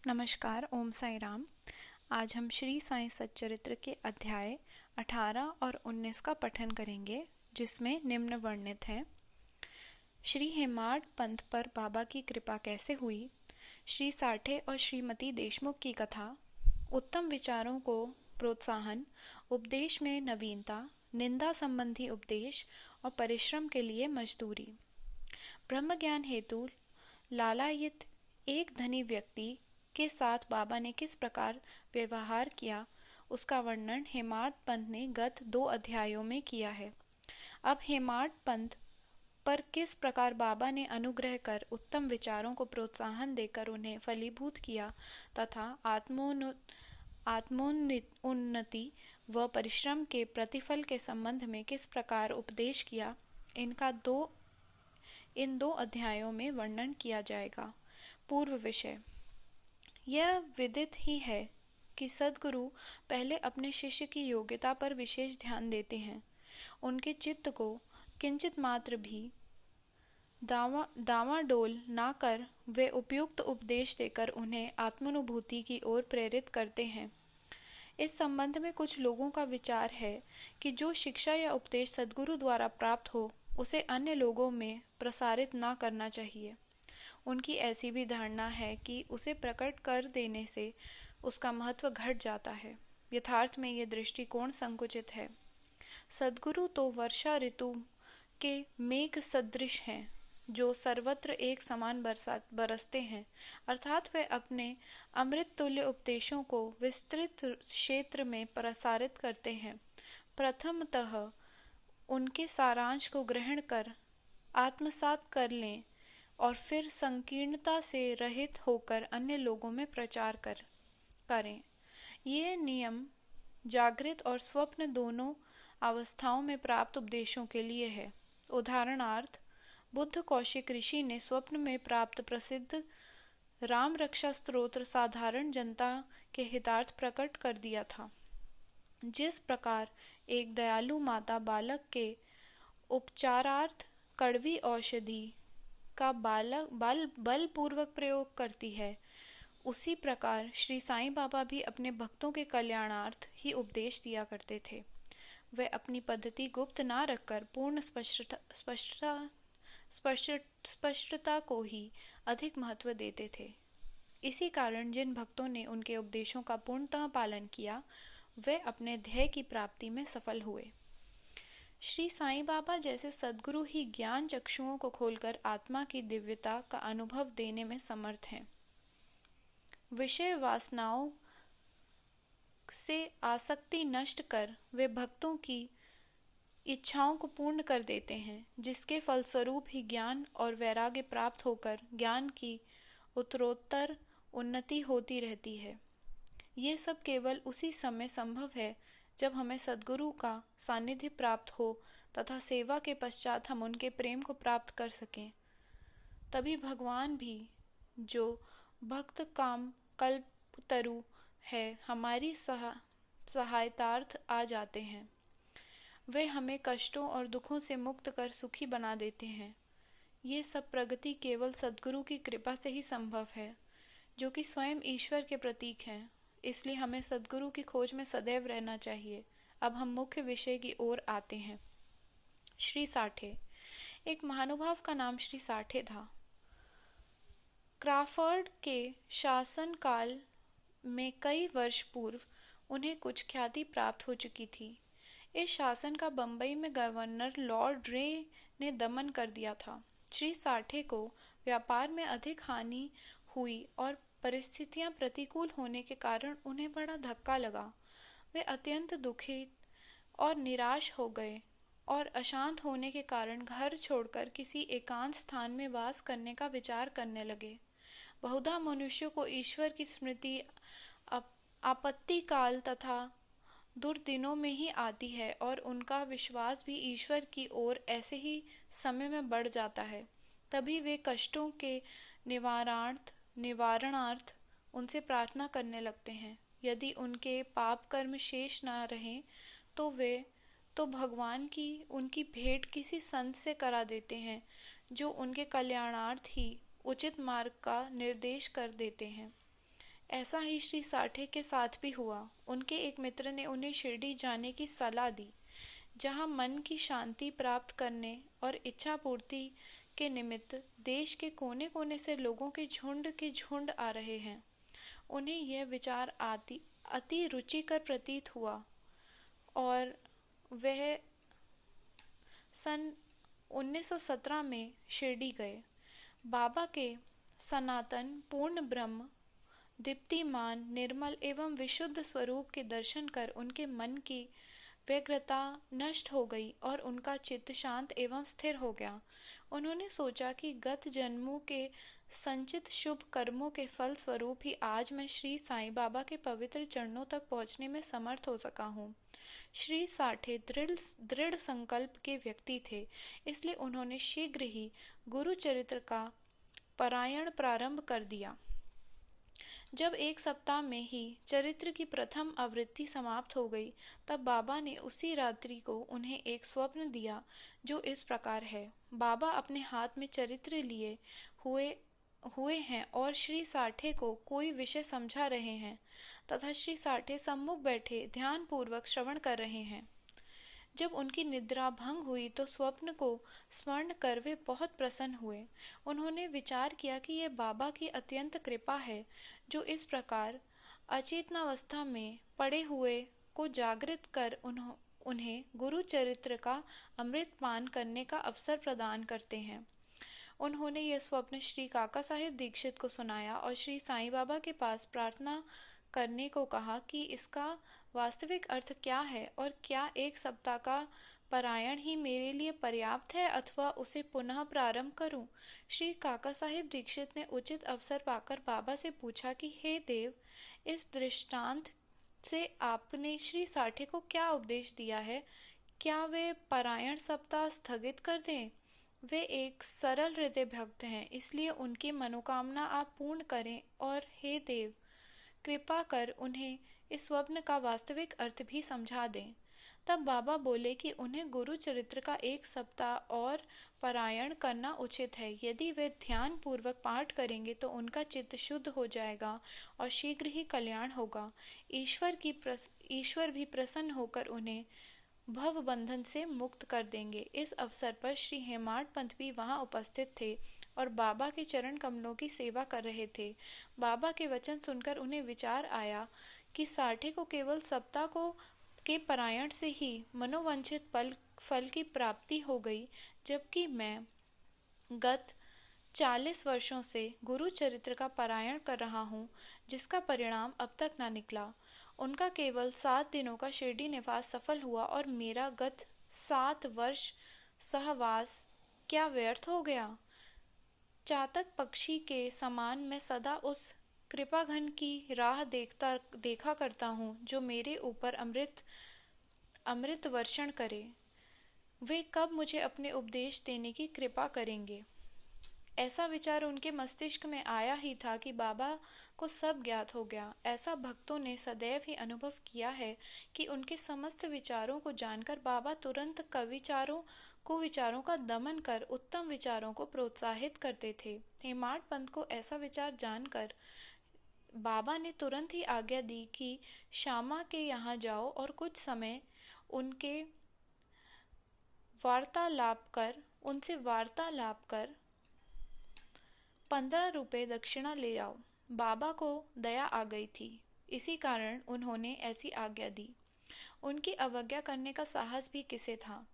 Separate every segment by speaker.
Speaker 1: नमस्कार। ओम साई राम। आज हम श्री साईं सच्चरित्र के अध्याय 18 और 19 का पठन करेंगे, जिसमें निम्न वर्णित है। श्री हेमाड पंथ पर बाबा की कृपा कैसे हुई, श्री साठे और श्रीमती देशमुख की कथा, उत्तम विचारों को प्रोत्साहन, उपदेश में नवीनता, निंदा संबंधी उपदेश और परिश्रम के लिए मजदूरी। ब्रह्म ज्ञान हेतु लालायित एक धनी व्यक्ति के साथ बाबा ने किस प्रकार व्यवहार किया, उसका वर्णन हेमाड पंत ने गत 2 अध्यायों में किया है। अब हेमाड पंत पर किस प्रकार बाबा ने अनुग्रह कर उत्तम विचारों को प्रोत्साहन देकर उन्हें फलीभूत किया तथा आत्मोन्नति व परिश्रम के प्रतिफल के संबंध में किस प्रकार उपदेश किया, इन दो अध्यायों में वर्णन किया जाएगा। पूर्व विषय। यह विदित ही है कि सद्गुरु पहले अपने शिष्य की योग्यता पर विशेष ध्यान देते हैं। उनके चित्त को किंचित मात्र भी डावाडोल ना कर वे उपयुक्त उपदेश देकर उन्हें आत्मानुभूति की ओर प्रेरित करते हैं। इस संबंध में कुछ लोगों का विचार है कि जो शिक्षा या उपदेश सद्गुरु द्वारा प्राप्त हो उसे अन्य लोगों में प्रसारित ना करना चाहिए। उनकी ऐसी भी धारणा है कि उसे प्रकट कर देने से उसका महत्व घट जाता है। यथार्थ में ये दृष्टिकोण संकुचित है। सद्गुरु तो वर्षा ऋतु के मेघ सदृश हैं, जो सर्वत्र एक समान बरसते हैं, अर्थात वे अपने अमृत तुल्य उपदेशों को विस्तृत क्षेत्र में प्रसारित करते हैं। प्रथमतः उनके सारांश को ग्रहण कर आत्मसात कर लें और फिर संकीर्णता से रहित होकर अन्य लोगों में प्रचार करें। ये नियम जागृत और स्वप्न दोनों अवस्थाओं में प्राप्त उपदेशों के लिए है। उदाहरणार्थ, बुद्ध कौशिक ऋषि ने स्वप्न में प्राप्त प्रसिद्ध राम रक्षा स्तोत्र साधारण जनता के हितार्थ प्रकट कर दिया था। जिस प्रकार एक दयालु माता बालक के उपचारार्थ कड़वी औषधि का बलपूर्वक प्रयोग करती है, उसी प्रकार श्री साईं बाबा भी अपने भक्तों के कल्याणार्थ ही उपदेश दिया करते थे। वे अपनी पद्धति गुप्त ना रखकर पूर्ण स्पष्टता को ही अधिक महत्व देते थे। इसी कारण जिन भक्तों ने उनके उपदेशों का पूर्णतः पालन किया, वे अपने ध्येय की प्राप्ति में सफल हुए। श्री साईं बाबा जैसे सद्गुरु ही ज्ञान चक्षुओं को खोलकर आत्मा की दिव्यता का अनुभव देने में समर्थ हैं। विषय वासनाओं से आसक्ति नष्ट कर वे भक्तों की इच्छाओं को पूर्ण कर देते हैं, जिसके फलस्वरूप ही ज्ञान और वैराग्य प्राप्त होकर ज्ञान की उत्तरोत्तर उन्नति होती रहती है। ये सब केवल उसी समय संभव है जब हमें सद्गुरु का सानिध्य प्राप्त हो तथा सेवा के पश्चात हम उनके प्रेम को प्राप्त कर सकें। तभी भगवान भी, जो भक्त काम कल्पतरु है, हमारी सहायतार्थ आ जाते हैं। वे हमें कष्टों और दुखों से मुक्त कर सुखी बना देते हैं। ये सब प्रगति केवल सद्गुरु की कृपा से ही संभव है, जो कि स्वयं ईश्वर के प्रतीक हैं। इसलिए हमें सद्गुरु की खोज में सदैव रहना चाहिए। अब हम मुख्य विषय की ओर आते हैं। श्री साठे। एक महानुभाव का नाम श्री साठे था। क्राफर्ड के शासन काल में कई वर्ष पूर्व उन्हें कुछ ख्याति प्राप्त हो चुकी थी। इस शासन का बंबई में गवर्नर लॉर्ड रे ने दमन कर दिया था। श्री साठे को व्यापार में अधिक हानि हुई और परिस्थितियां प्रतिकूल होने के कारण उन्हें बड़ा धक्का लगा। वे अत्यंत दुखित और निराश हो गए और अशांत होने के कारण घर छोड़कर किसी एकांत स्थान में वास करने का विचार करने लगे। बहुधा मनुष्यों को ईश्वर की स्मृति आपत्ति काल तथा दुर्दिनों में ही आती है और उनका विश्वास भी ईश्वर की ओर ऐसे ही समय में बढ़ जाता है। तभी वे कष्टों के निवारणार्थ उनसे प्रार्थना करने लगते हैं। यदि उनके पाप कर्म शेष न रहें तो वे भगवान की उनकी भेंट किसी संत से करा देते हैं, जो उनके कल्याणार्थ ही उचित मार्ग का निर्देश कर देते हैं। ऐसा ही श्री साठे के साथ भी हुआ। उनके एक मित्र ने उन्हें शिरडी जाने की सलाह दी, जहाँ मन की शांति प्राप्त करने और इच्छा पूर्ति के निमित्त देश के कोने कोने से लोगों के झुंड आ रहे हैं। उन्हें यह विचार अति रुचिकर प्रतीत हुआ और वह सन 1917 में शिरडी गए। बाबा के सनातन पूर्ण ब्रह्म दीप्तिमान निर्मल एवं विशुद्ध स्वरूप के दर्शन कर उनके मन की व्यग्रता नष्ट हो गई और उनका चित्त शांत एवं स्थिर हो गया। उन्होंने सोचा कि गत जन्मों के संचित शुभ कर्मों के फल स्वरूप ही आज मैं श्री साईं बाबा के पवित्र चरणों तक पहुंचने में समर्थ हो सका हूँ। श्री साठे दृढ़ संकल्प के व्यक्ति थे, इसलिए उन्होंने शीघ्र ही गुरु चरित्र का पारायण प्रारंभ कर दिया। जब एक सप्ताह में ही चरित्र की प्रथम आवृत्ति समाप्त हो गई, तब बाबा ने उसी रात्रि को उन्हें एक स्वप्न दिया, जो इस प्रकार है। बाबा अपने हाथ में चरित्र लिए हुए हैं और श्री साठे को कोई विषय समझा रहे हैं तथा श्री साठे सम्मुख बैठे ध्यान पूर्वक श्रवण कर रहे हैं। जब उनकी निद्रा भंग हुई तो स्वप्न को स्मरण कर वे बहुत प्रसन्न हुए। उन्होंने विचार किया कि यह बाबा की अत्यंत कृपा है, जो इस प्रकार अचेतनावस्था में पड़े हुए को जागृत कर उन्हें गुरु चरित्र का अमृत पान करने का अवसर प्रदान करते हैं। उन्होंने यह स्वप्न श्री काका साहिब दीक्षित को सुनाया और श्री साईं बाबा के पास प्रार्थना करने को कहा कि इसका वास्तविक अर्थ क्या है और क्या एक सप्ताह का पारायण ही मेरे लिए पर्याप्त है अथवा उसे पुनः प्रारंभ करूं। श्री काका साहिब दीक्षित ने उचित अवसर पाकर बाबा से पूछा कि हे देव, इस दृष्टांत से आपने श्री साठे को क्या उपदेश दिया है? क्या वे पारायण सप्ताह स्थगित कर दें? वे एक सरल हृदय भक्त हैं, इसलिए उनकी मनोकामना आप पूर्ण करें और हे देव, कृपा कर उन्हें इस स्वप्न का वास्तविक अर्थ भी समझा दें। तब बाबा बोले कि उन्हें गुरु चरित्र का एक सप्ताह और पारायण करना उचित है। यदि वे ध्यान पूर्वक पाठ करेंगे तो उनका चित्त शुद्ध हो जाएगा और शीघ्र ही कल्याण होगा। ईश्वर भी प्रसन्न होकर उन्हें भव बंधन से मुक्त कर देंगे। इस अवसर पर श्री हेमाड पंत भी वहां उपस्थित थे और बाबा के चरण कमलों की सेवा कर रहे थे। बाबा के वचन सुनकर उन्हें विचार आया कि साठे को केवल सप्ताह के पारायण से ही मनोवांछित फल की प्राप्ति हो गई, जबकि मैं गत 40 वर्षों से गुरु चरित्र का पारायण कर रहा हूँ, जिसका परिणाम अब तक ना निकला। उनका केवल 7 दिनों का शिरडी निवास सफल हुआ और मेरा गत 7 वर्ष सहवास क्या व्यर्थ हो गया। चातक पक्षी के समान मैं सदा उस कृपाघन की राह देखा करता हूँ, जो मेरे ऊपर अमृत वर्षण करे। वे कब मुझे अपने उपदेश देने की कृपा करेंगे। ऐसा विचार उनके मस्तिष्क में आया ही था कि बाबा को सब ज्ञात हो गया। ऐसा भक्तों ने सदैव ही अनुभव किया है कि उनके समस्त विचारों को जानकर बाबा तुरंत कुविचारों का दमन कर उत्तम विचारों को प्रोत्साहित करते थे। हेमाड पंत को ऐसा विचार जानकर बाबा ने तुरंत ही आज्ञा दी कि श्यामा के यहाँ जाओ और कुछ समय उनसे वार्तालाप कर 15 रुपये दक्षिणा ले आओ। बाबा को दया आ गई थी, इसी कारण उन्होंने ऐसी आज्ञा दी। उनकी अवज्ञा करने का साहस भी किसे था।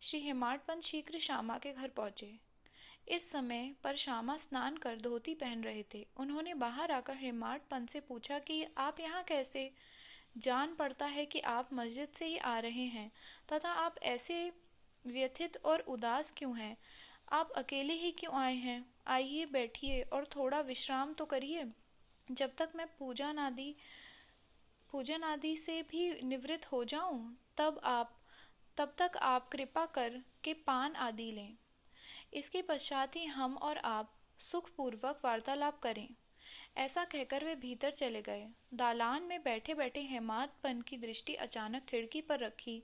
Speaker 1: श्री हेमाड पंत शीघ्र श्यामा के घर पहुंचे। इस समय पर श्यामा स्नान कर धोती पहन रहे थे। उन्होंने बाहर आकर हेमाड पंत से पूछा कि आप यहाँ कैसे? जान पड़ता है कि आप मस्जिद से ही आ रहे हैं, तथा आप ऐसे व्यथित और उदास क्यों हैं? आप अकेले ही क्यों आए हैं? आइए, बैठिए और थोड़ा विश्राम तो करिए। जब तक मैं पूजन आदि से भी निवृत्त हो जाऊं, तब तक आप कृपा कर के पान आदि लें। इसके पश्चात ही हम और आप सुखपूर्वक वार्तालाप करें। ऐसा कहकर वे भीतर चले गए। दालान में बैठे बैठे हेमाड पंत की दृष्टि अचानक खिड़की पर रखी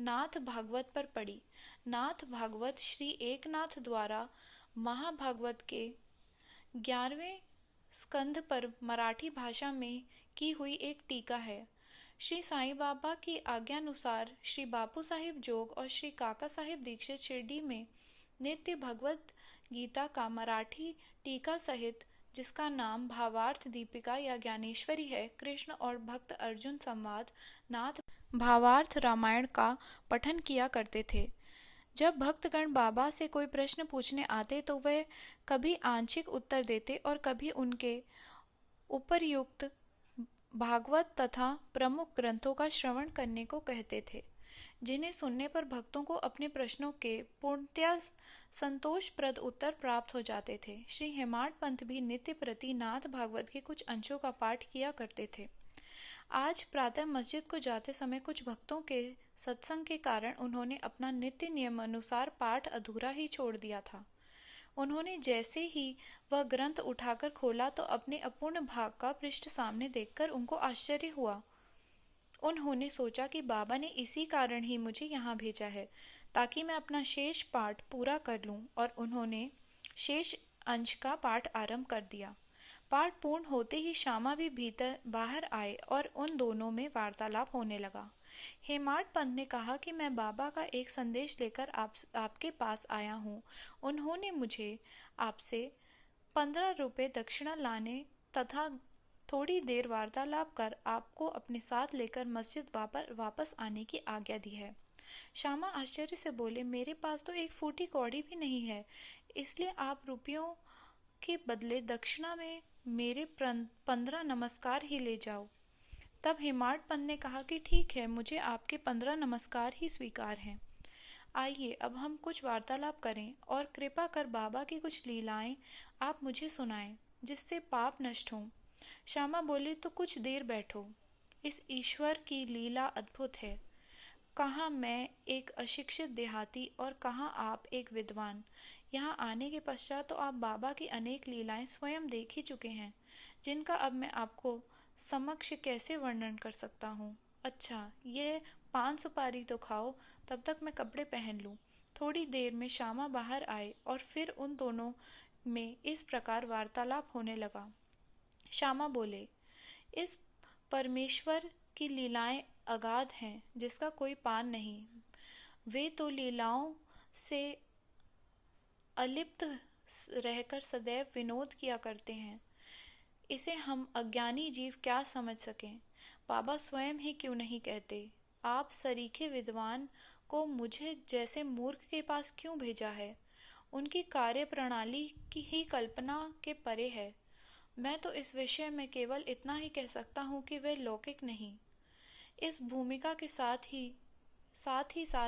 Speaker 1: नाथ भागवत पर पड़ी। नाथ भागवत श्री एकनाथ द्वारा महाभागवत के 11वें स्कंध पर मराठी भाषा में की हुई एक टीका है। श्री साईं बाबा की आज्ञानुसार श्री बापू साहिब जोग और श्री काका साहिब दीक्षित शिरडी में नित्य भगवत गीता का मराठी टीका सहित, जिसका नाम भावार्थ दीपिका या ज्ञानेश्वरी है, कृष्ण और भक्त अर्जुन संवाद, नाथ भावार्थ रामायण का पठन किया करते थे। जब भक्तगण बाबा से कोई प्रश्न पूछने आते तो वे कभी आंशिक उत्तर देते और कभी उनके उपर्युक्त भागवत तथा प्रमुख ग्रंथों का श्रवण करने को कहते थे, जिन्हें सुनने पर भक्तों को अपने प्रश्नों के पूर्णतया संतोषप्रद उत्तर प्राप्त हो जाते थे। श्री हेमाड पंत भी नित्य प्रति नाथ भागवत के कुछ अंशों का पाठ किया करते थे। आज प्रातः मस्जिद को जाते समय कुछ भक्तों के सत्संग के कारण उन्होंने अपना नित्य नियम अनुसार पाठ अधूरा ही छोड़ दिया था। उन्होंने जैसे ही वह ग्रंथ उठाकर खोला तो अपने अपूर्ण भाग का पृष्ठ सामने देखकर उनको आश्चर्य हुआ। उन्होंने सोचा कि बाबा ने इसी कारण ही मुझे यहाँ भेजा है, ताकि मैं अपना शेष पाठ पूरा कर लूँ, और उन्होंने शेष अंश का पाठ आरंभ कर दिया। पाठ पूर्ण होते ही श्यामा भी भीतर बाहर आए और उन दोनों में वार्तालाप होने लगा। हेमाड पंत ने कहा कि मैं बाबा का एक संदेश लेकर आपके पास आया हूँ। उन्होंने मुझे आपसे 15 रुपये दक्षिणा लाने तथा थोड़ी देर वार्तालाप कर आपको अपने साथ लेकर मस्जिद वापस आने की आज्ञा दी है। श्यामा आश्चर्य से बोले, मेरे पास तो एक फूटी कौड़ी भी नहीं है, इसलिए आप रुपयों के बदले दक्षिणा में मेरे 15 नमस्कार ही ले जाओ। तब हेमाड पंत ने कहा कि ठीक है, मुझे आपके 15 नमस्कार ही स्वीकार हैं। आइए अब हम कुछ वार्तालाप करें और कृपा कर बाबा की कुछ लीलाएं आप मुझे सुनाएं, जिससे पाप नष्ट हों। श्यामा बोली, तो कुछ देर बैठो। इस ईश्वर की लीला अद्भुत है। कहाँ मैं एक अशिक्षित देहाती और कहाँ आप एक विद्वान। यहाँ आने के पश्चात तो आप बाबा की अनेक लीलाएं स्वयं देख ही चुके हैं, जिनका अब मैं आपको समक्ष कैसे वर्णन कर सकता हूँ। अच्छा, यह 5 सुपारी तो खाओ, तब तक मैं कपड़े पहन लूँ। थोड़ी देर में श्यामा बाहर आए और फिर उन दोनों में इस प्रकार वार्तालाप होने लगा। श्यामा बोले, इस परमेश्वर की लीलाएं अगाध हैं, जिसका कोई पार नहीं। वे तो लीलाओं से अलिप्त रहकर सदैव विनोद किया करते हैं। इसे हम अज्ञानी जीव क्या समझ सकें। बाबा स्वयं ही क्यों नहीं कहते, आप सरीखे विद्वान को मुझे जैसे मूर्ख के पास क्यों भेजा है। उनकी कार्य प्रणाली की ही कल्पना के परे है। मैं तो इस विषय में केवल इतना ही कह सकता हूँ कि वे लौकिक नहीं। इस भूमिका के साथ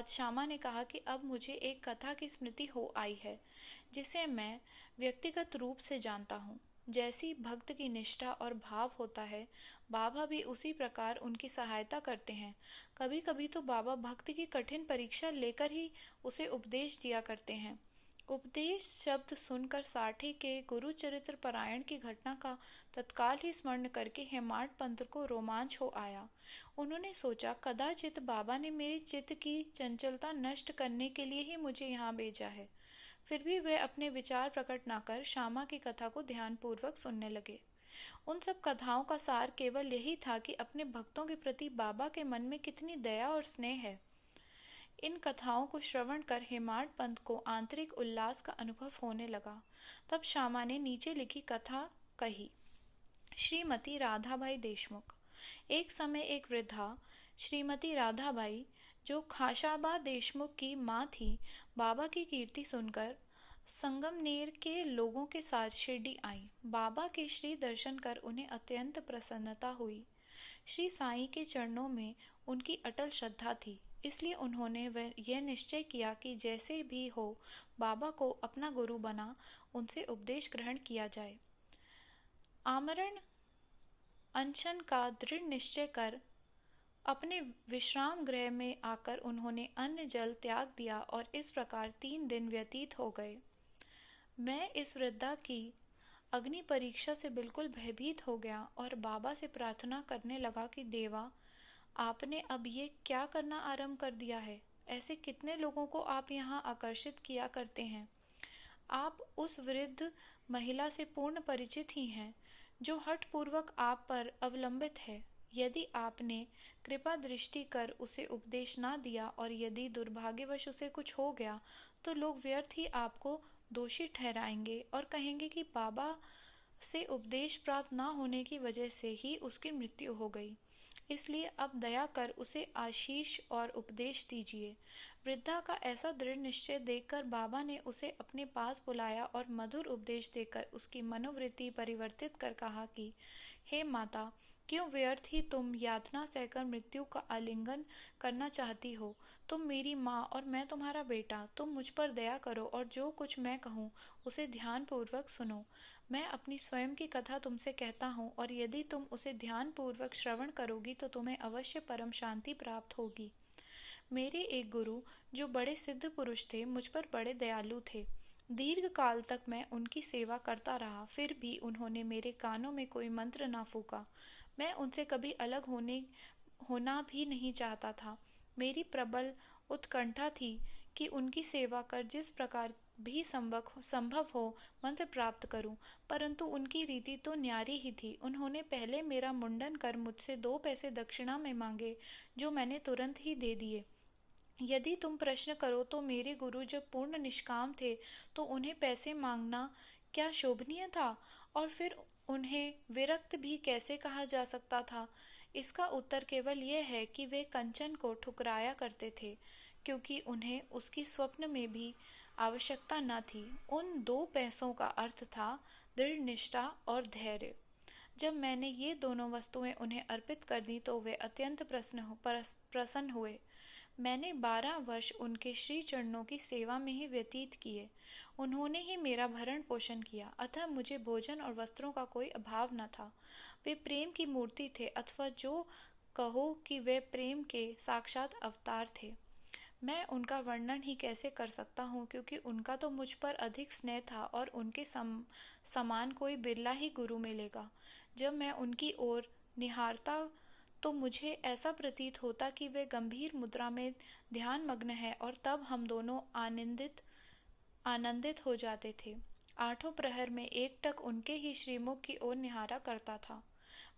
Speaker 1: श्यामा ने कहा कि अब मुझे एक कथा की स्मृति हो आई है, जिसे मैं व्यक्तिगत रूप से जानता हूँ। जैसी भक्त की निष्ठा और भाव होता है, बाबा भी उसी प्रकार उनकी सहायता करते हैं। कभी कभी तो बाबा भक्त की कठिन परीक्षा लेकर ही उसे उपदेश दिया करते हैं। उपदेश शब्द सुनकर साठे के गुरु चरित्र पारायण की घटना का तत्काल ही स्मरण करके हेमाड पंत को रोमांच हो आया। उन्होंने सोचा, कदाचित बाबा ने मेरी चित्त की चंचलता नष्ट करने के लिए ही मुझे यहाँ भेजा है। फिर भी वे अपने विचार प्रकट न कर श्यामा की कथा को ध्यानपूर्वक सुनने लगे। उन सब कथाओं का सार केवल यही था कि अपने भक्तों के प्रति बाबा के मन में कितनी दया और स्नेह है। इन कथाओं को श्रवण कर हेमाड पंत को आंतरिक उल्लास का अनुभव होने लगा। तब श्यामा ने नीचे लिखी कथा कही। श्रीमती राधाबाई देशमुख। एक समय एक वृद्धा श्रीमती राधाबाई, जो खाशाबा देशमुख की माँ थी, बाबा की कीर्ति सुनकर संगमनेर के लोगों के साथ शिरडी आई। बाबा के श्री दर्शन कर उन्हें अत्यंत प्रसन्नता हुई। श्री साईं के चरणों में उनकी अटल श्रद्धा थी, इसलिए उन्होंने यह निश्चय किया कि जैसे भी हो बाबा को अपना गुरु बना उनसे उपदेश ग्रहण किया जाए। आमरण अनशन का दृढ़ निश्चय कर अपने विश्राम गृह में आकर उन्होंने अन्न जल त्याग दिया और इस प्रकार 3 दिन व्यतीत हो गए। मैं इस वृद्धा की अग्नि परीक्षा से बिल्कुल भयभीत हो गया और बाबा से प्रार्थना करने लगा कि देवा, आपने अब ये क्या करना आरंभ कर दिया है। ऐसे कितने लोगों को आप यहाँ आकर्षित किया करते हैं। आप उस वृद्ध महिला से पूर्ण परिचित ही हैं, जो हठपूर्वक आप पर अवलंबित है। यदि आपने कृपा दृष्टि कर उसे उपदेश ना दिया और यदि दुर्भाग्यवश उसे कुछ हो गया, तो लोग व्यर्थ ही आपको दोषी ठहराएंगे और कहेंगे कि बाबा से उपदेश प्राप्त ना होने की वजह से ही उसकी मृत्यु हो गई। इसलिए अब दया कर उसे आशीष और उपदेश दीजिए। वृद्धा का ऐसा दृढ़ निश्चय देखकर बाबा ने उसे अपने पास बुलाया और मधुर उपदेश देकर उसकी मनोवृत्ति परिवर्तित कर कहा कि हे माता, क्यों व्यर्थ ही तुम यातना सहकर मृत्यु का आलिंगन करना चाहती हो। तुम मेरी माँ और मैं तुम्हारा बेटा। तुम मुझ पर दया करो और जो कुछ मैं कहूँ उसे ध्यानपूर्वक सुनो। मैं अपनी स्वयं की कथा तुमसे कहता हूँ और यदि तुम उसे ध्यानपूर्वक श्रवण करोगी तो तुम्हें अवश्य परम शांति प्राप्त होगी। मेरे एक गुरु, जो बड़े सिद्ध पुरुष थे, मुझ पर बड़े दयालु थे। दीर्घ काल तक मैं उनकी सेवा करता रहा, फिर भी उन्होंने मेरे कानों में कोई मंत्र ना फूका। मैं उनसे कभी अलग होना भी नहीं चाहता था। मेरी प्रबल उत्कंठा थी कि उनकी सेवा कर जिस प्रकार भी संभव हो मंत्र प्राप्त करूं, परंतु उनकी रीति तो न्यारी ही थी। उन्होंने पहले मेरा मुंडन कर मुझसे 2 पैसे दक्षिणा में मांगे, जो मैंने तुरंत ही दे दिए। यदि तुम प्रश्न करो तो मेरे गुरु जब पूर्ण निष्काम थे तो उन्हें पैसे मांगना क्या शोभनीय था, और फिर उन्हें विरक्त भी कैसे कहा जा सकता था? इसका उत्तर केवल यह है कि वे कंचन को ठुकराया करते थे, क्योंकि उन्हें उसकी स्वप्न में भी आवश्यकता न थी। उन 2 पैसों का अर्थ था दृढ़ निष्ठा और धैर्य। जब मैंने ये दोनों वस्तुएं उन्हें अर्पित कर दी तो वे अत्यंत प्रसन्न हुए। मैंने 12 वर्ष उनके श्री चरणों की सेवा में ही व्यतीत किए। उन्होंने ही मेरा भरण पोषण किया, अतः मुझे भोजन और वस्त्रों का कोई अभाव न था। वे प्रेम की मूर्ति थे, अथवा जो कहो कि वे प्रेम के साक्षात अवतार थे। मैं उनका वर्णन ही कैसे कर सकता हूँ, क्योंकि उनका तो मुझ पर अधिक स्नेह था और उनके समान कोई बिरला ही गुरु मिलेगा। जब मैं उनकी ओर निहारता तो मुझे ऐसा प्रतीत होता कि वे गंभीर मुद्रा में ध्यान मग्न है, और तब हम दोनों आनंदित हो जाते थे। 8 प्रहर में एकटक उनके ही श्रीमुख की ओर निहारा करता था।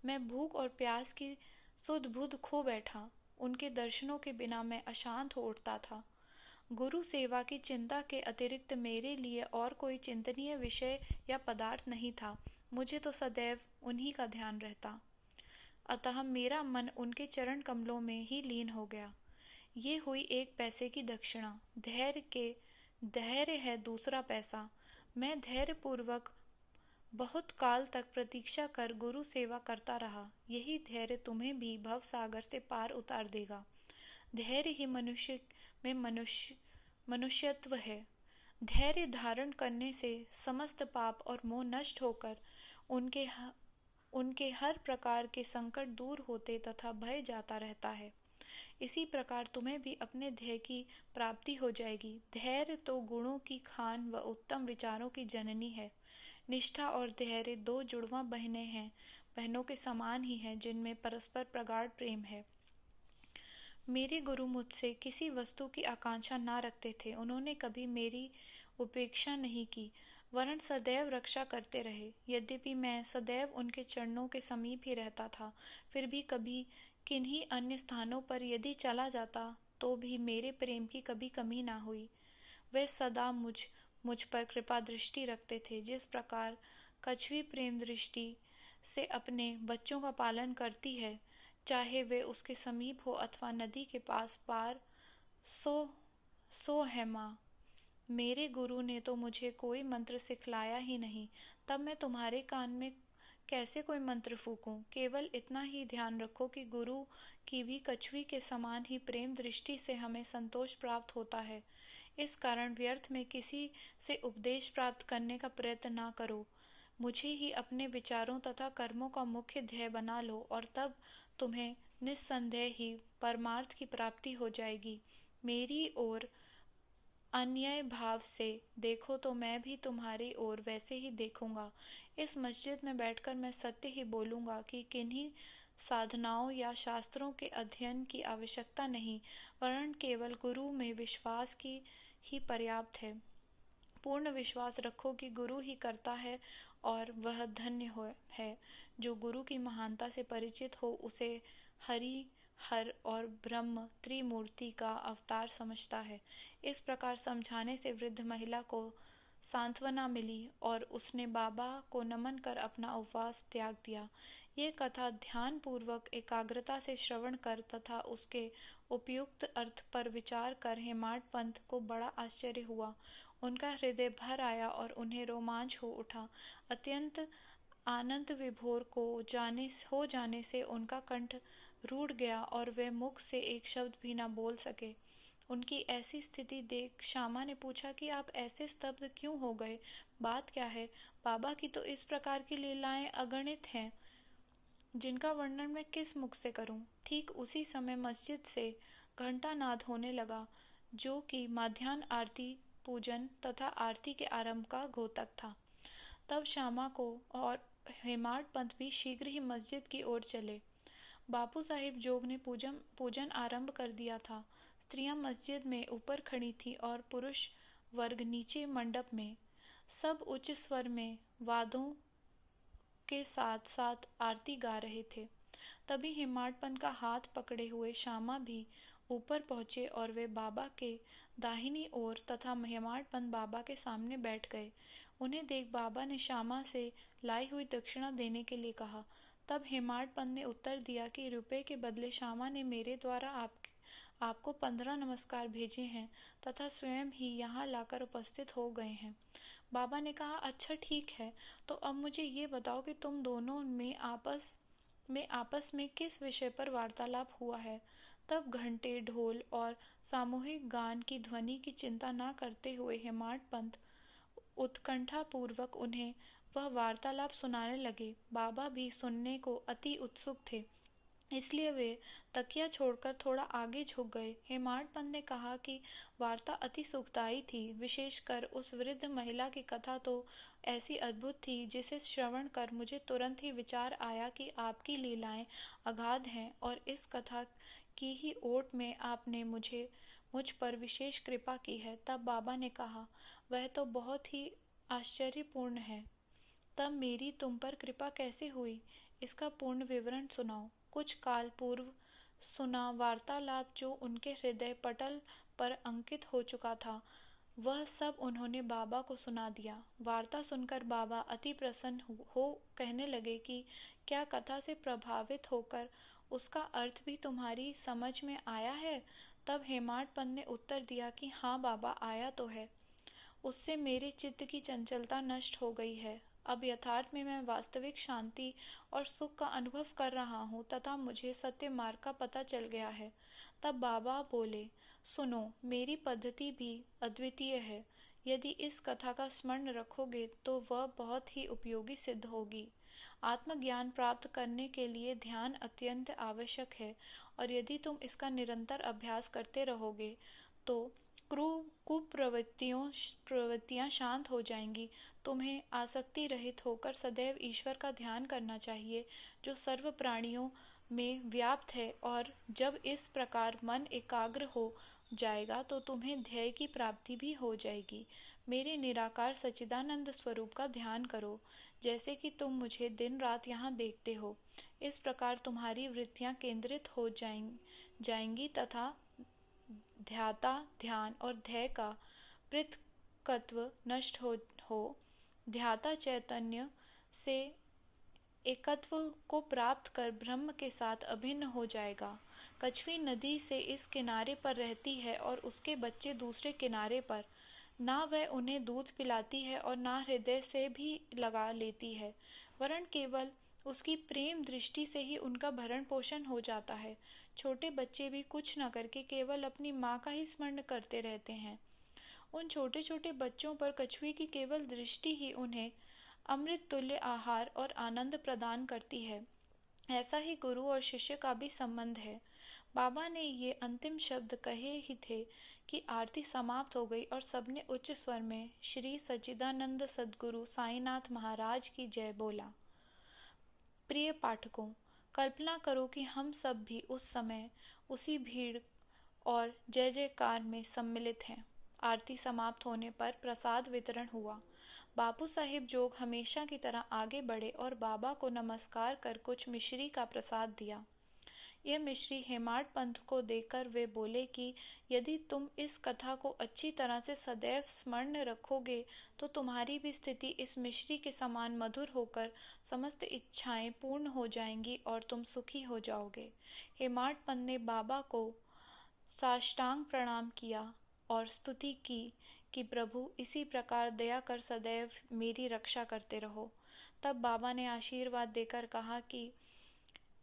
Speaker 1: मैं भूख और प्यास की सुध बुध खो बैठा। उनके दर्शनों के बिना मैं अशांत हो उठता था। गुरु सेवा की चिंता के अतिरिक्त मेरे लिए और कोई चिंतनीय विषय या पदार्थ नहीं था। मुझे तो सदैव उन्हीं का ध्यान रहता, अतः मेरा मन उनके चरण कमलों में ही लीन हो गया। ये हुई 1 पैसे की दक्षिणा। धैर्य है दूसरा पैसा। मैं धैर्यपूर्वक बहुत काल तक प्रतीक्षा कर गुरु सेवा करता रहा। यही धैर्य तुम्हें भी भव सागर से पार उतार देगा। धैर्य ही मनुष्य में मनुष्यत्व है। धैर्य धारण करने से समस्त पाप और मोह नष्ट होकर उनके हर प्रकार के संकट दूर होते तथा भय जाता रहता है। इसी प्रकार तुम्हें भी अपने ध्येय की प्राप्ति हो जाएगी। धैर्य तो गुणों की खान व उत्तम विचारों की जननी है। निष्ठा और धैर्य 2 जुड़वा बहनों के समान ही हैं, जिनमें परस्पर प्रगाढ़ प्रेम है। मेरे गुरु मुझसे किसी वस्तु की आकांक्षा ना रखते थे। उन्होंने कभी मेरी उपेक्षा नहीं की, वरन सदैव रक्षा करते रहे। यद्यपि मैं सदैव उनके चरणों के समीप ही रहता था, फिर भी कभी किन्हीं अन्य स्थानों पर यदि चला जाता तो भी मेरे प्रेम की कभी कमी ना हुई। वे सदा मुझ पर कृपा दृष्टि रखते थे। जिस प्रकार कछवी प्रेम दृष्टि से अपने बच्चों का पालन करती है, चाहे वे उसके समीप हो अथवा नदी के पास पार, सो है माँ। मेरे गुरु ने तो मुझे कोई मंत्र सिखलाया ही नहीं, तब मैं तुम्हारे कान में कैसे कोई मंत्र फूकूं। केवल इतना ही ध्यान रखो कि गुरु की भी कछवी के समान ही प्रेम दृष्टि से हमें संतोष प्राप्त होता है। इस कारण व्यर्थ में किसी से उपदेश प्राप्त करने का प्रयत्न ना करो। मुझे ही अपने विचारों तथा कर्मों का मुख्य ध्येय बना लो, और तब तुम्हें निस्संदेह ही परमार्थ की प्राप्ति हो जाएगी। मेरी ओर अन्याय भाव से देखो तो मैं भी तुम्हारी ओर वैसे ही देखूंगा। इस मस्जिद में बैठकर मैं सत्य ही बोलूंगा कि किन्हीं साधनाओं या शास्त्रों के अध्ययन की आवश्यकता नहीं, वरन केवल गुरु में विश्वास की ही पर्याप्त है। पूर्ण विश्वास रखो कि गुरु ही करता है और वह धन्य है जो गुरु की महानता से परिचित हो उसे हरि हर और ब्रह्म त्रिमूर्ति का अवतार समझता है। इस प्रकार समझाने से वृद्ध महिला को सांत्वना मिली और उसने बाबा को नमन कर अपना उपवास त्याग दिया। यह कथा ध्यान पूर्वक एकाग्रता से श्रवण कर तथा उसके उपयुक्त अर्थ पर विचार कर हेमाड पंथ को बड़ा आश्चर्य हुआ। उनका हृदय भर आया और उन्हें रोमांच हो उठा। अत्यंत आनंद विभोर हो जाने से उनका कंठ रूठ गया और वे मुख से एक शब्द भी न बोल सके। उनकी ऐसी स्थिति देख श्यामा ने पूछा कि आप ऐसे स्तब्ध क्यों हो गए, बात क्या है? बाबा की तो इस प्रकार की लीलाएं अगणित हैं, जिनका वर्णन मैं किस मुख से करूं? ठीक उसी समय मस्जिद से घंटा नाद होने लगा, जो कि माध्याह्न आरती, पूजन तथा आरती के आरंभ का घोतक था। तब श्यामा को और हेमाड पंथ भी शीघ्र ही मस्जिद की ओर चले। बापू साहिब जोग ने पूजन आरंभ कर दिया था। स्त्रियां मस्जिद में ऊपर खड़ी थीं और पुरुष वर्ग नीचे मंडप में। सब उच्च स्वर में वादों के साथ साथ आरती गा रहे थे। तभी हेमाडपंत का हाथ पकड़े हुए श्यामा भी ऊपर पहुंचे और वे बाबा के दाहिनी ओर तथा हेमाडपंत बाबा के सामने बैठ गए। उन्हें देख बाबा ने श्यामा से लाई हुई दक्षिणा देने के लिए कहा। तब हेमाडपंत ने उत्तर दिया कि रुपए के बदले श्यामा ने मेरे द्वारा आपको 15 नमस्कार भेजे हैं तथा स्वयं ही यहाँ लाकर उपस्थित हो गए हैं। बाबा ने कहा, अच्छा ठीक है, तो अब मुझे ये बताओ कि तुम दोनों में आपस में किस विषय पर वार्तालाप हुआ है? तब घंटे, ढोल और सामूहिक गान की ध्वनि की चिंता न करते हुए हेमाड पंथ उत्कंठा पूर्वक उन्हें वह वार्तालाप सुनाने लगे। बाबा भी सुनने को अति उत्सुक थे, इसलिए वे तकिया छोड़कर थोड़ा आगे झुक गए। हेमाड पंत ने कहा कि वार्ता अति सुखदायी थी, विशेषकर उस वृद्ध महिला की कथा तो ऐसी अद्भुत थी जिसे श्रवण कर मुझे तुरंत ही विचार आया कि आपकी लीलाएं अगाध हैं और इस कथा की ही ओट में आपने मुझ पर विशेष कृपा की है। तब बाबा ने कहा, वह तो बहुत ही आश्चर्यपूर्ण है। तब मेरी तुम पर कृपा कैसे हुई, इसका पूर्ण विवरण सुनाओ। कुछ काल पूर्व सुना वार्तालाप जो उनके हृदय पटल पर अंकित हो चुका था, वह सब उन्होंने बाबा को सुना दिया। वार्ता सुनकर बाबा अति प्रसन्न हो कहने लगे कि क्या कथा से प्रभावित होकर उसका अर्थ भी तुम्हारी समझ में आया है? तब हेमाड पंत ने उत्तर दिया कि हाँ बाबा, आया तो है। उससे मेरे चित्त की चंचलता नष्ट हो गई है। अब यथार्थ में मैं वास्तविक शांति और सुख का अनुभव कर रहा हूँ तथा मुझे सत्य मार्ग का पता चल गया है। तब बाबा बोले, सुनो, मेरी पद्धति भी अद्वितीय है। यदि इस कथा का स्मरण रखोगे तो वह बहुत ही उपयोगी सिद्ध होगी। आत्मज्ञान प्राप्त करने के लिए ध्यान अत्यंत आवश्यक है और यदि तुम इसका निरंतर अभ्यास करते रहोगे तो प्रवृत्तियां शांत हो जाएंगी। तुम्हें आसक्ति रहित होकर सदैव ईश्वर का ध्यान करना चाहिए जो सर्व प्राणियों में व्याप्त है, और जब इस प्रकार मन एकाग्र हो जाएगा तो तुम्हें ध्येय की प्राप्ति भी हो जाएगी। मेरे निराकार सच्चिदानंद स्वरूप का ध्यान करो, जैसे कि तुम मुझे दिन रात यहाँ देखते हो। इस प्रकार तुम्हारी वृत्तियां केंद्रित हो जाएंगी तथा ध्याता, ध्यान और ध्येय का पृथकत्व नष्ट हो ध्याता चैतन्य से एकत्व को प्राप्त कर ब्रह्म के साथ अभिन्न हो जाएगा। कछवी नदी से इस किनारे पर रहती है और उसके बच्चे दूसरे किनारे पर। ना वह उन्हें दूध पिलाती है और ना हृदय से भी लगा लेती है, वरन केवल उसकी प्रेम दृष्टि से ही उनका भरण पोषण हो जाता है। छोटे बच्चे भी कुछ न करके केवल अपनी माँ का ही स्मरण करते रहते हैं। उन छोटे छोटे बच्चों पर कछुए की केवल दृष्टि ही उन्हें अमृत तुल्य आहार और आनंद प्रदान करती है। ऐसा ही गुरु और शिष्य का भी संबंध है। बाबा ने ये अंतिम शब्द कहे ही थे कि आरती समाप्त हो गई और सबने उच्च स्वर में श्री सच्चिदानंद सद्गुरु साईनाथ महाराज की जय बोला। प्रिय पाठकों, कल्पना करो कि हम सब भी उस समय उसी भीड़ और जय जयकार में सम्मिलित हैं। आरती समाप्त होने पर प्रसाद वितरण हुआ। बापू साहिब जोग हमेशा की तरह आगे बढ़े और बाबा को नमस्कार कर कुछ मिश्री का प्रसाद दिया। यह मिश्री हेमाड पंथ को देकर वे बोले कि यदि तुम इस कथा को अच्छी तरह से सदैव स्मरण रखोगे तो तुम्हारी भी स्थिति इस मिश्री के समान मधुर होकर समस्त इच्छाएं पूर्ण हो जाएंगी और तुम सुखी हो जाओगे। हेमाड पंथ ने बाबा को साष्टांग प्रणाम किया और स्तुति की कि प्रभु इसी प्रकार दया कर सदैव मेरी रक्षा करते रहो। तब बाबा ने आशीर्वाद देकर कहा कि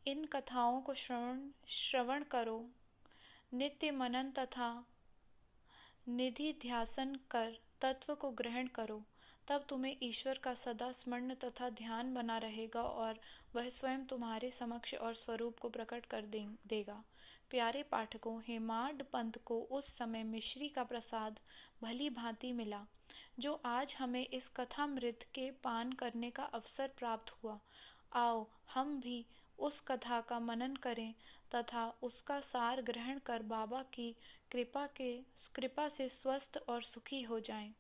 Speaker 1: इन कथाओं को श्रवण करो, नित्य मनन तथा निधि ध्यासन कर तत्व को ग्रहण करो, तब तुम्हें ईश्वर का सदा स्मरण तथा ध्यान बना रहेगा और वह स्वयं तुम्हारे समक्ष और स्वरूप को प्रकट कर देगा। प्यारे पाठकों, हेमाड पंथ को उस समय मिश्री का प्रसाद भली भांति मिला जो आज हमें इस कथामृत के पान करने का अवसर प्राप्त हुआ। आओ हम भी उस कथा का मनन करें तथा उसका सार ग्रहण कर बाबा की कृपा से स्वस्थ और सुखी हो जाएं।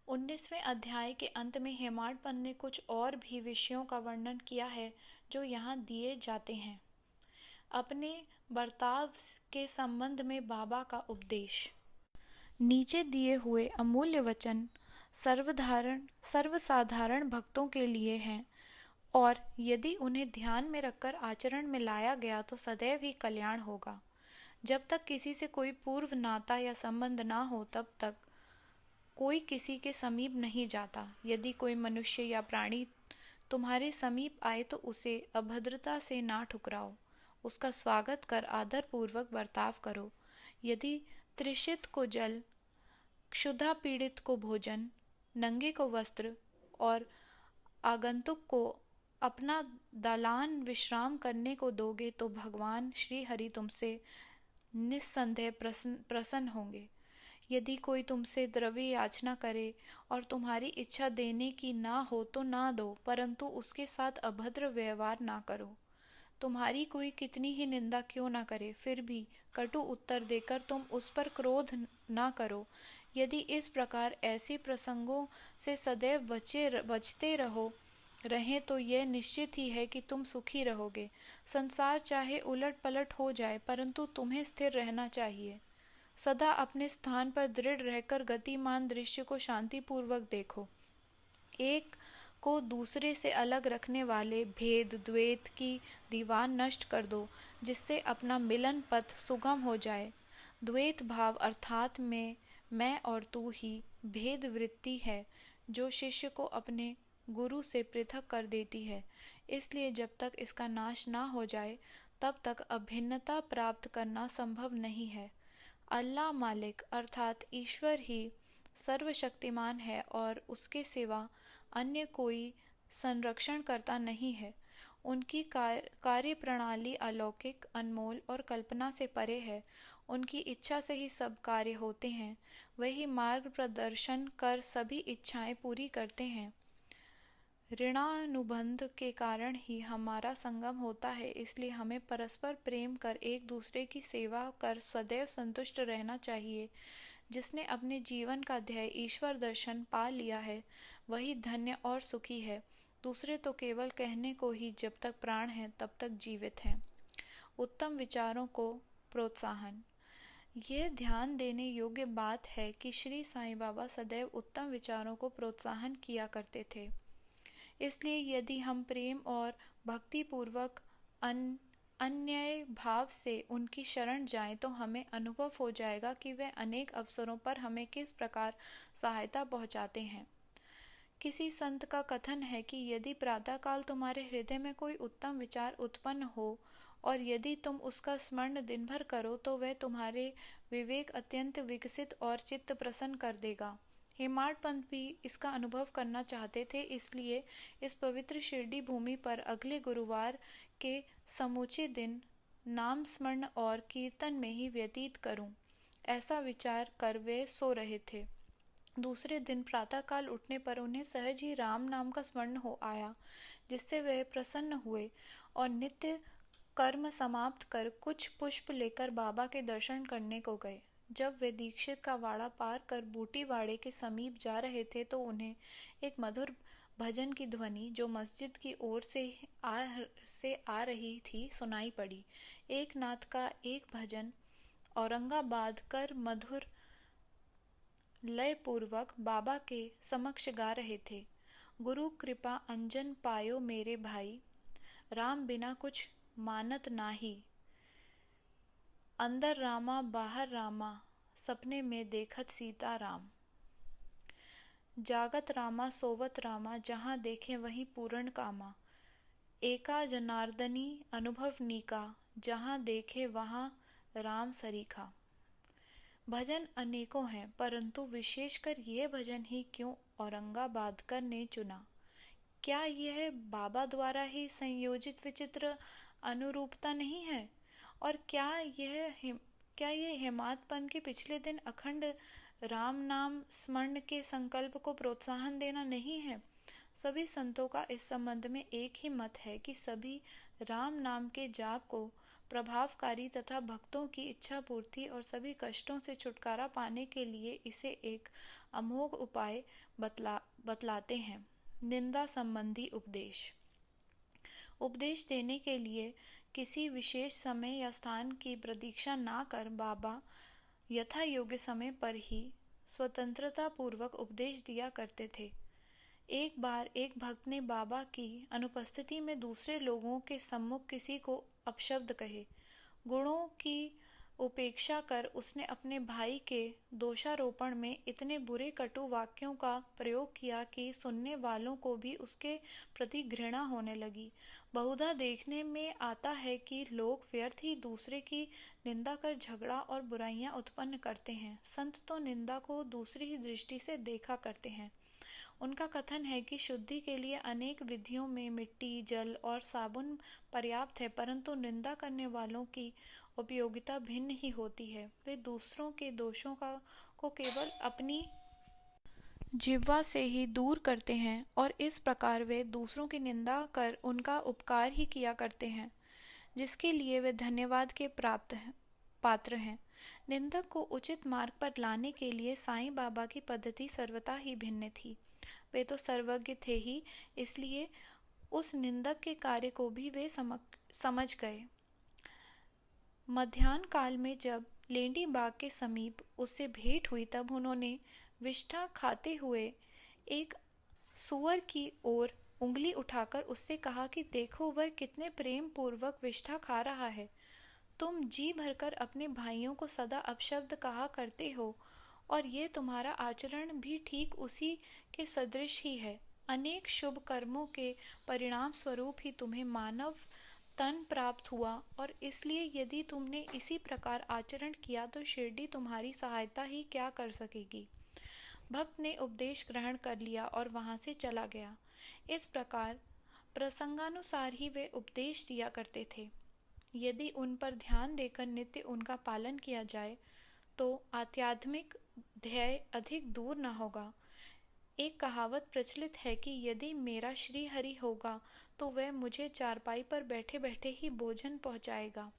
Speaker 1: 19वें अध्याय के अंत में हेमाड पंथ ने कुछ और भी विषयों का वर्णन किया है जो यहाँ दिए जाते हैं। अपने बर्ताव के संबंध में बाबा का उपदेश। नीचे दिए हुए अमूल्य वचन सर्वसाधारण भक्तों के लिए हैं और यदि उन्हें ध्यान में रखकर आचरण में लाया गया तो सदैव ही कल्याण होगा। जब तक किसी से कोई पूर्व नाता या संबंध ना हो तब तक कोई किसी के समीप नहीं जाता। यदि कोई मनुष्य या प्राणी तुम्हारे समीप आए तो उसे अभद्रता से ना ठुकराओ, उसका स्वागत कर आदर पूर्वक बर्ताव करो। यदि तृषित को जल, क्षुधा पीड़ित को भोजन, नंगे को वस्त्र और आगंतुक को अपना दालान विश्राम करने को दोगे तो भगवान श्री हरि तुमसे निस्संदेह प्रसन्न होंगे। यदि कोई तुमसे द्रव्य याचना करे और तुम्हारी इच्छा देने की ना हो तो ना दो, परंतु उसके साथ अभद्र व्यवहार ना करो। तुम्हारी कोई कितनी ही निंदा क्यों ना करे, फिर भी कटु उत्तर देकर तुम उस पर क्रोध ना करो। यदि इस प्रकार ऐसे प्रसंगों से सदैव बचते रहें तो यह निश्चित ही है कि तुम सुखी रहोगे। संसार चाहे उलट पलट हो जाए परंतु तुम्हें स्थिर रहना चाहिए। सदा अपने स्थान पर दृढ़ रहकर गतिमान दृश्य को शांतिपूर्वक देखो। एक को दूसरे से अलग रखने वाले भेद द्वैत की दीवार नष्ट कर दो, जिससे अपना मिलन पथ सुगम हो जाए। द्वैत भाव अर्थात मैं और तू ही भेद वृत्ति है जो शिष्य को अपने गुरु से पृथक कर देती है। इसलिए जब तक इसका नाश ना हो जाए तब तक अभिन्नता प्राप्त करना संभव नहीं है। अल्लाह मालिक अर्थात ईश्वर ही सर्वशक्तिमान है और उसके सिवा अन्य कोई संरक्षण करता नहीं है। उनकी कार्य प्रणाली अलौकिक, अनमोल और कल्पना से परे है। उनकी इच्छा से ही सब कार्य होते हैं। वही मार्ग प्रदर्शन कर सभी इच्छाएं पूरी करते हैं। ऋणानुबंध के कारण ही हमारा संगम होता है, इसलिए हमें परस्पर प्रेम कर एक दूसरे की सेवा कर सदैव संतुष्ट रहना चाहिए। जिसने अपने जीवन का ध्येय ईश्वर दर्शन पा लिया है वही धन्य और सुखी है। दूसरे तो केवल कहने को ही जब तक प्राण है तब तक जीवित हैं। उत्तम विचारों को प्रोत्साहन। यह ध्यान देने योग्य बात है कि श्री साईं बाबा सदैव उत्तम विचारों को प्रोत्साहन किया करते थे। इसलिए यदि हम प्रेम और भक्ति पूर्वक अन्याय भाव से उनकी शरण जाएं तो हमें अनुभव हो जाएगा कि वे अनेक अवसरों पर हमें किस प्रकार सहायता पहुंचाते हैं। किसी संत का कथन है कि यदि प्रातःकाल तुम्हारे हृदय में कोई उत्तम विचार उत्पन्न हो और यदि तुम उसका स्मरण दिन भर करो तो वह तुम्हारे विवेक अत्यंत विकसित और चित्त प्रसन्न कर देगा। हेमाड पंथ भी इसका अनुभव करना चाहते थे, इसलिए इस पवित्र शिरडी भूमि पर अगले गुरुवार के समूचे दिन नाम स्मरण और कीर्तन में ही व्यतीत करूं, ऐसा विचार कर वे सो रहे थे। दूसरे दिन प्रातःकाल उठने पर उन्हें सहज ही राम नाम का स्मरण हो आया, जिससे वे प्रसन्न हुए और नित्य कर्म समाप्त कर कुछ पुष्प लेकर बाबा के दर्शन करने को गए। जब वे दीक्षित का वाड़ा पार कर बूटी वाड़े के समीप जा रहे थे तो उन्हें एक मधुर भजन की ध्वनि जो मस्जिद की ओर से आ रही थी सुनाई पड़ी। एक नाथ का एक भजन औरंगाबाद कर मधुर लय पूर्वक बाबा के समक्ष गा रहे थे। गुरु कृपा अंजन पायो मेरे भाई, राम बिना कुछ मानत नाही, अंदर रामा बाहर रामा, सपने में देखत सीता राम। जागत रामा सोवत रामा, जहाँ देखे वहीं पूर्ण कामा, एका जनार्दनी अनुभव नीका, जहाँ देखे वहाँ राम सरीखा। भजन अनेकों हैं, परंतु विशेषकर ये भजन ही क्यों औरंगाबादकर ने चुना? क्या यह बाबा द्वारा ही संयोजित विचित्र अनुरूपता नहीं है? और क्या यह हेमादपन के पिछले दिन अखंड राम नाम स्मरण के संकल्प को प्रोत्साहन देना नहीं है? सभी संतों का इस संबंध में एक ही मत है कि सभी राम नाम के जाप को प्रभावकारी तथा भक्तों की इच्छा पूर्ति और सभी कष्टों से छुटकारा पाने के लिए इसे एक अमोघ उपाय बतलाते हैं। निंदा संबंधी उपदेश देने के लिए किसी विशेष समय या स्थान की प्रतीक्षा ना कर बाबा यथा योग्य समय पर ही स्वतंत्रता पूर्वक उपदेश दिया करते थे। एक बार एक भक्त ने बाबा की अनुपस्थिति में दूसरे लोगों के सम्मुख किसी को अपशब्द कहे। गुणों की उपेक्षा कर उसने अपने भाई के दोषारोपण में इतने बुरे कटु वाक्यों का प्रयोग किया कि सुनने वालों को भी उसके प्रति घृणा होने लगी। बहुधा देखने में आता है कि लोग व्यर्थ ही दूसरे की निंदा कर झगड़ा और बुराइयां उत्पन्न करते हैं। संत तो निंदा को दूसरी ही दृष्टि से देखा करते हैं। उनका कथन है कि शुद्धि के लिए अनेक विधियों में मिट्टी, जल और साबुन पर्याप्त है, परंतु निंदा करने वालों की उपयोगिता भिन्न ही होती है। वे दूसरों के दोषों को केवल अपनी जिह्वा से ही दूर करते हैं और इस प्रकार वे दूसरों की निंदा कर उनका उपकार ही किया करते हैं, जिसके लिए वे धन्यवाद के पात्र हैं। निंदक को उचित मार्ग पर लाने के लिए साईं बाबा की पद्धति सर्वथा ही भिन्न थी। वे तो सर्वज्ञ थे ही, इसलिए उस निंदक के कार्य को भी वे समझ गए। मध्याह्न काल में जब लेंडी बाग के समीप उससे भेंट हुई तब उन्होंने विष्ठा खाते हुए एक सूअर की ओर उंगली उठाकर उससे कहा कि देखो वह कितने प्रेम पूर्वक विष्ठा खा रहा है। तुम जी भरकर अपने भाइयों को सदा अपशब्द कहा करते हो और ये तुम्हारा आचरण भी ठीक उसी के सदृश ही है। अनेक शुभ कर्मों के परिणाम स्वरूप ही तुम्हें मानव तन प्राप्त हुआ और इसलिए यदि तुमने इसी प्रकार आचरण किया तो शिरडी तुम्हारी सहायता ही क्या कर सकेगी। भक्त ने उपदेश ग्रहण कर लिया और वहां से चला गया। इस प्रकार प्रसंगानुसार ही वे उपदेश दिया करते थे। यदि उन पर ध्यान देकर नित्य उनका पालन किया जाए तो आध्यात्मिक ध्येय अधिक दूर न होगा। एक कहावत प्रचलित है कि यदि मेरा श्री हरि होगा तो वह मुझे चारपाई पर बैठे बैठे ही भोजन पहुंचाएगा।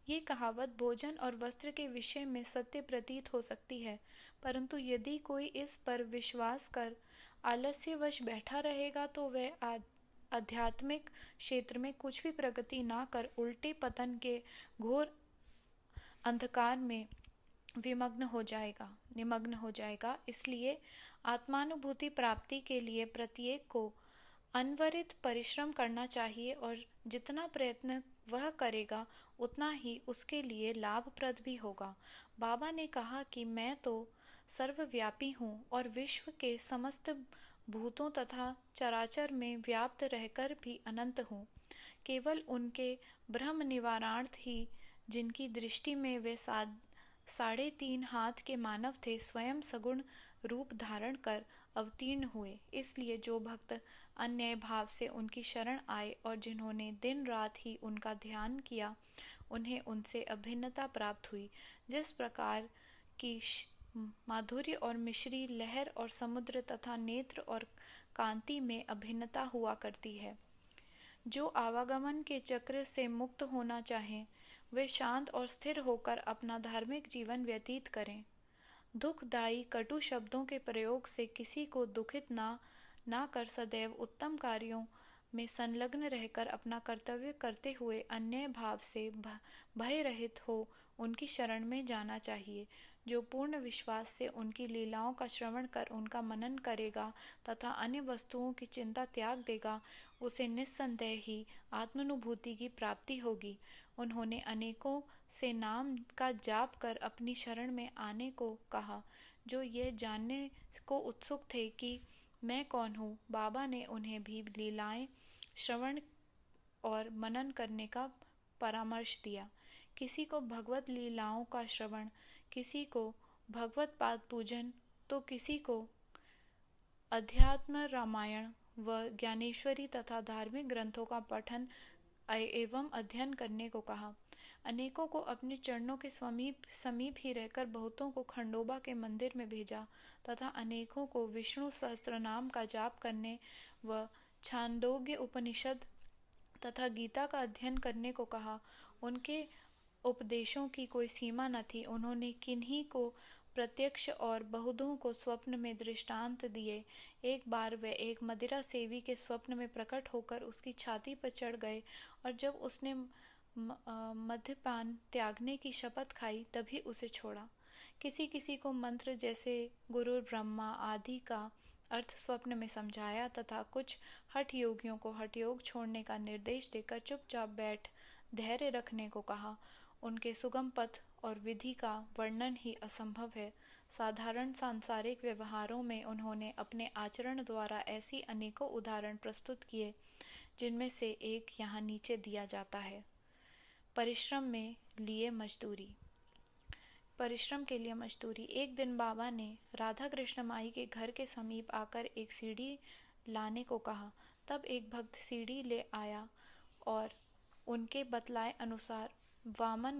Speaker 1: ये कहावत भोजन और वस्त्र के विषय में सत्य प्रतीत हो सकती है, परंतु यदि कोई इस पर विश्वास कर आलस्यवश बैठा रहेगा तो वह आध्यात्मिक क्षेत्र में कुछ भी प्रगति ना कर उल्टे पतन के घोर अंधकार में निमग्न हो जाएगा। इसलिए आत्मानुभूति प्राप्ति के लिए प्रत्येक को अनवरत परिश्रम करना चाहिए और जितना प्रयत्न वह करेगा उतना ही उसके लिए लाभप्रद भी होगा। बाबा ने कहा कि मैं तो सर्वव्यापी हूँ और विश्व के समस्त भूतों तथा चराचर में व्याप्त रहकर भी अनंत हूँ। केवल उनके ब्रह्म निवारणार्थ ही जिनकी दृष्टि में वे 3.5 हाथ के मानव थे स्वयं सगुण रूप धारण कर अवतीर्ण हुए। इसलिए जो भक्त अन्याय भाव से उनकी शरण आए और जिन्होंने दिन रात ही उनका ध्यान किया उन्हें उनसे अभिन्नता प्राप्त हुई। जिस प्रकार की माधुर्य और मिश्री लहर और समुद्र तथा नेत्र और कांति में अभिन्नता हुआ करती है। जो आवागमन के चक्र से मुक्त होना चाहे वे शांत और स्थिर होकर अपना धार्मिक जीवन व्यतीत करें। दुखदायी कटु शब्दों के प्रयोग से किसी को दुखित ना कर सदैव उत्तम कार्यों में संलग्न रहकर अपना कर्तव्य करते हुए अन्य भाव से भय रहित हो उनकी शरण में जाना चाहिए। जो पूर्ण विश्वास से उनकी लीलाओं का श्रवण कर उनका मनन करेगा तथा अन्य वस्तुओं की चिंता त्याग देगा, उसे निस्संदेह ही आत्मानुभूति की प्राप्ति होगी। उन्होंने अनेकों से नाम का जाप कर अपनी शरण में आने को कहा, जो यह जानने को उत्सुक थे कि मैं कौन हूँ। बाबा ने उन्हें भी लीलाएं श्रवण और मनन करने का परामर्श दिया। किसी को भगवत लीलाओं का श्रवण, किसी को भगवत पाद पूजन, तो किसी को अध्यात्म रामायण व ज्ञानेश्वरी तथा धार्मिक ग्रंथों का पठन एवं अध्ययन करने को कहा। अनेकों को अपने चरणों के समीप ही रहकर बहुतों को खंडोबा के मंदिर में भेजा तथा अनेकों को विष्णु सहस्त्रनाम का जाप करने व छांदोग्य उपनिषद तथा गीता का अध्ययन करने को कहा। उनके उपदेशों की कोई सीमा न थी। उन्होंने किन्हीं को प्रत्यक्ष और बहुधों को स्वप्न में दृष्टांत दिए। एक बार वे एक मदिरा सेवी के स्वप्न में प्रकट होकर उसकी छाती पर चढ़ गए और जब उसने मद्यपान त्यागने की शपथ खाई तभी उसे छोड़ा। किसी किसी को मंत्र जैसे गुरु ब्रह्मा आदि का अर्थ स्वप्न में समझाया तथा कुछ हठ योगियों को हठ योग छोड़ने का निर्देश देकर चुपचाप बैठ धैर्य रखने को कहा। उनके सुगम पथ और विधि का वर्णन ही असंभव है। साधारण सांसारिक व्यवहारों में उन्होंने अपने आचरण द्वारा ऐसी अनेकों उदाहरण प्रस्तुत किए, जिनमें से एक यहाँ नीचे दिया जाता है। परिश्रम में लिए मजदूरी। परिश्रम के लिए मजदूरी। एक दिन बाबा ने राधा कृष्ण माई के घर के समीप आकर एक सीढ़ी लाने को कहा। तब एक भक्त सीढ़ी ले आया और उनके बतलाए अनुसार वामन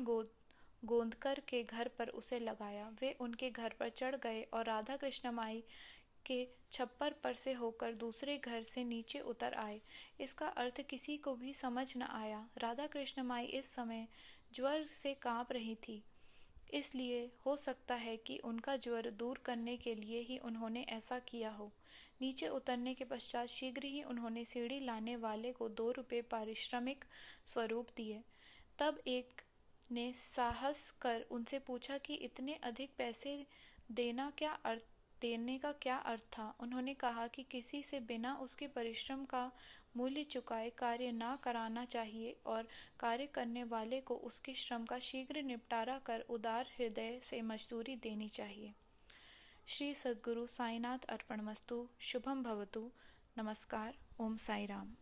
Speaker 1: गोंदकर के घर पर उसे लगाया। वे उनके घर पर चढ़ गए और राधा कृष्ण माई के छप्पर पर से होकर दूसरे घर से नीचे उतर आए। इसका अर्थ किसी को भी समझ न आया। राधा कृष्ण माई इस समय ज्वर से कांप रही थी, इसलिए हो सकता है कि उनका ज्वर दूर करने के लिए ही उन्होंने ऐसा किया हो। नीचे उतरने के पश्चात शीघ्र ही उन्होंने सीढ़ी लाने वाले को 2 रुपये पारिश्रमिक स्वरूप दिए। तब एक ने साहस कर उनसे पूछा कि इतने अधिक पैसे देने का क्या अर्थ था। उन्होंने कहा कि किसी से बिना उसके परिश्रम का मूल्य चुकाए कार्य ना कराना चाहिए और कार्य करने वाले को उसके श्रम का शीघ्र निपटारा कर उदार हृदय से मजदूरी देनी चाहिए। श्री सद्गुरु साईनाथ अर्पणमस्तु। शुभम भवतु। नमस्कार। ओम साई राम।